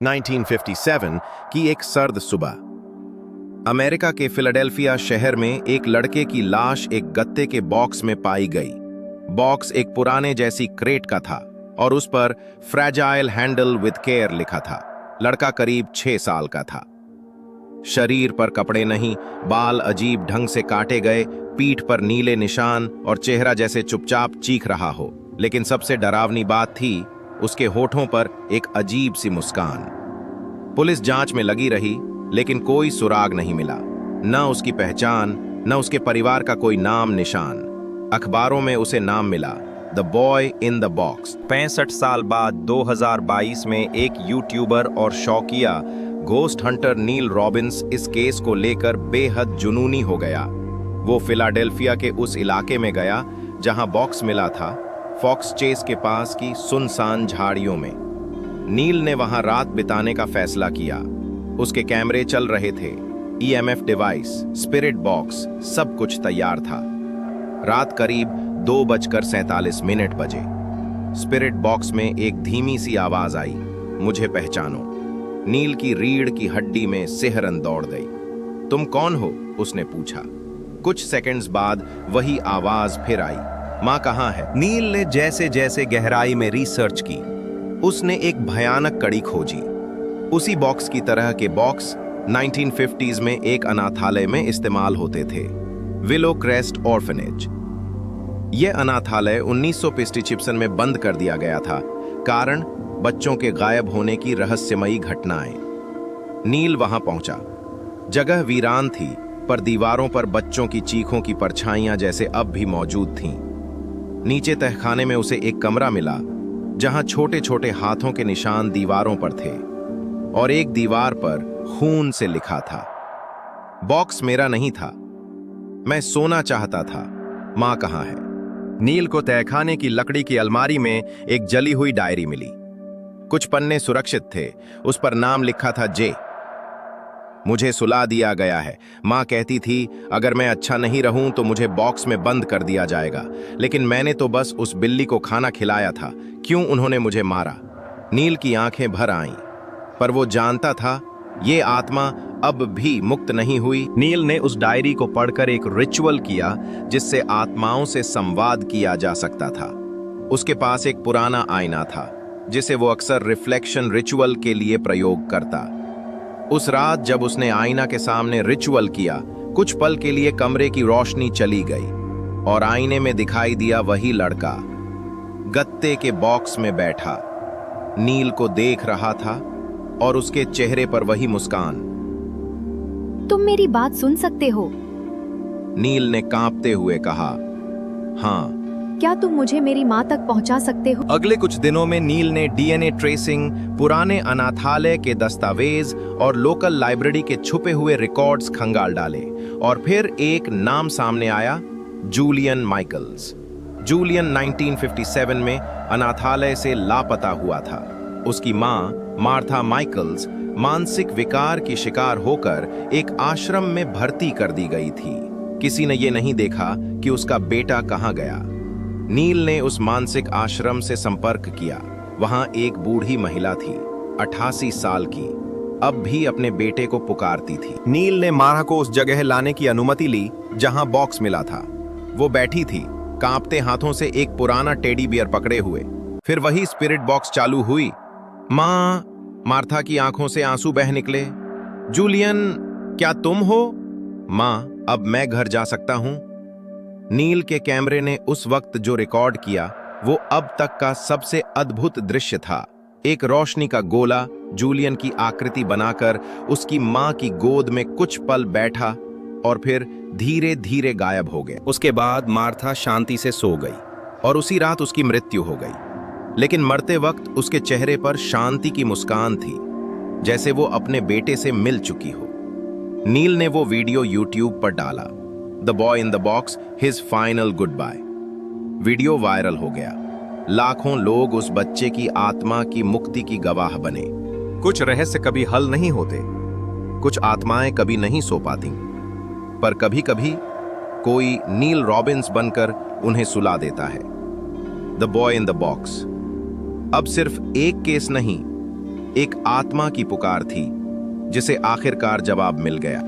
1957 की एक सर्द सुबह अमेरिका के फिलाडेल्फिया शहर में एक लड़के की लाश एक गत्ते के बॉक्स में पाई गई। बॉक्स एक पुराने जैसी क्रेट का था और उस पर फ्रैजाइल हैंडल विद केयर लिखा था। लड़का करीब 6 साल का था। शरीर पर कपड़े नहीं, बाल अजीब ढंग से काटे गए, पीठ पर नीले निशान और चेहरा जैसे चुपचाप चीख रहा हो। लेकिन सबसे डरावनी बात थी उसके होठों पर एक अजीब सी मुस्कान। पुलिस जांच में लगी रही लेकिन कोई सुराग नहीं मिला, न उसकी पहचान न उसके परिवार का कोई नाम निशान। अखबारों में उसे नाम मिला, the boy in the box. 65 साल बाद 2022 में एक यूट्यूबर और शौकिया घोस्ट हंटर नील रॉबिन्स इस केस को लेकर बेहद जुनूनी हो गया। वो फिलाडेल्फिया के उस इलाके में गया जहां बॉक्स मिला था, फॉक्स चेस के पास की सुनसान झाड़ियों में। नील ने वहां रात बिताने का फैसला किया। उसके कैमरे चल रहे थे, ईएमएफ डिवाइस, स्पिरिट बॉक्स, सब कुछ तैयार था। रात करीब 2:47 बजे स्पिरिट बॉक्स में एक धीमी सी आवाज आई, मुझे पहचानो। नील की रीढ़ की हड्डी में सिहरन दौड़ गई। तुम कौन हो? उसने पूछा। कुछ सेकंड्स बाद वही आवाज फिर आई, मां कहां है? नील ने जैसे जैसे गहराई में रिसर्च की, उसने एक भयानक कड़ी खोजी। उसी बॉक्स की तरह के बॉक्स 1950s में एक अनाथालय में इस्तेमाल होते थे, विलो क्रेस्ट ऑर्फनेज। यह अनाथालय 1950 में बंद कर दिया गया था, कारण बच्चों के गायब होने की रहस्यमयी घटनाएं। नील वहां पहुंचा। जगह वीरान थी, पर दीवारों पर बच्चों की चीखों की परछाइयां जैसे अब भी मौजूद थीं। नीचे तहखाने में उसे एक कमरा मिला जहां छोटे छोटे हाथों के निशान दीवारों पर थे और एक दीवार पर खून से लिखा था, बॉक्स मेरा नहीं था, मैं सोना चाहता था, मां कहां है? नील को तहखाने की लकड़ी की अलमारी में एक जली हुई डायरी मिली। कुछ पन्ने सुरक्षित थे, उस पर नाम लिखा था जे। मुझे सुला दिया गया है। मां कहती थी अगर मैं अच्छा नहीं रहूं तो मुझे बॉक्स में बंद कर दिया जाएगा, लेकिन मैंने तो बस उस बिल्ली को खाना खिलाया था, क्यों उन्होंने मुझे मारा? नील की आंखें भर आईं, पर वो जानता था ये आत्मा अब भी मुक्त नहीं हुई। नील ने उस डायरी को पढ़कर एक रिचुअल किया जिससे आत्माओं से संवाद किया जा सकता था। उसके पास एक पुराना आईना था जिसे वो अक्सर रिफ्लेक्शन रिचुअल के लिए प्रयोग करता। उस रात जब उसने आईना के सामने रिचुअल किया, कुछ पल के लिए कमरे की रोशनी चली गई और आईने में दिखाई दिया वही लड़का, गत्ते के बॉक्स में बैठा, नील को देख रहा था और उसके चेहरे पर वही मुस्कान। तुम मेरी बात सुन सकते हो? नील ने कांपते हुए कहा, हाँ। क्या तुम मुझे मेरी माँ तक पहुँचा सकते हो? अगले कुछ दिनों में नील ने डीएनए ट्रेसिंग, पुराने अनाथालय के दस्तावेज और लोकल लाइब्रेरी के छुपे हुए रिकॉर्ड्स खंगाल डाले और फिर एक नाम सामने आया, जूलियन माइकल्स। जूलियन 1957 में अनाथालय से लापता हुआ था। उसकी मां मार्था माइकल्स मानसिक विकार की शिकार होकर एक आश्रम में भर्ती कर दी गई थी। किसी ने यह नहीं देखा कि उसका बेटा कहां गया। नील ने उस मानसिक आश्रम से संपर्क किया। वहां एक बूढ़ी महिला थी, 88 साल की, अब भी अपने बेटे को पुकारती थी। नील ने मार्था को उस जगह लाने की अनुमति ली जहां बॉक्स मिला था। वो बैठी थी, कांपते हाथों से एक पुराना टेडी बियर पकड़े हुए। फिर वही स्पिरिट बॉक्स चालू हुई। मां, मार्था की आंखों से आंसू बह निकले। जूलियन, क्या तुम हो? मां, अब मैं घर जा सकता हूं? नील के कैमरे ने उस वक्त जो रिकॉर्ड किया वो अब तक का सबसे अद्भुत दृश्य था। एक रोशनी का गोला जूलियन की आकृति बनाकर उसकी मां की गोद में कुछ पल बैठा और फिर धीरे धीरे गायब हो गया। उसके बाद मार्था शांति से सो गई और उसी रात उसकी मृत्यु हो गई। लेकिन मरते वक्त उसके चेहरे पर शांति की मुस्कान थी, जैसे वो अपने बेटे से मिल चुकी हो। नील ने वो वीडियो यूट्यूब पर डाला, the boy in the box, his final goodbye. Video viral हो गया। लाखों लोग उस बच्चे की आत्मा की मुक्ति की गवाह बने। कुछ रहस्य कभी हल नहीं होते, कुछ आत्माएं कभी नहीं सो पाती, पर कभी कभी कोई नील रॉबिन्स बनकर उन्हें सुला देता है। The boy in the box अब सिर्फ एक केस नहीं, एक आत्मा की पुकार थी जिसे आखिरकार जवाब मिल गया।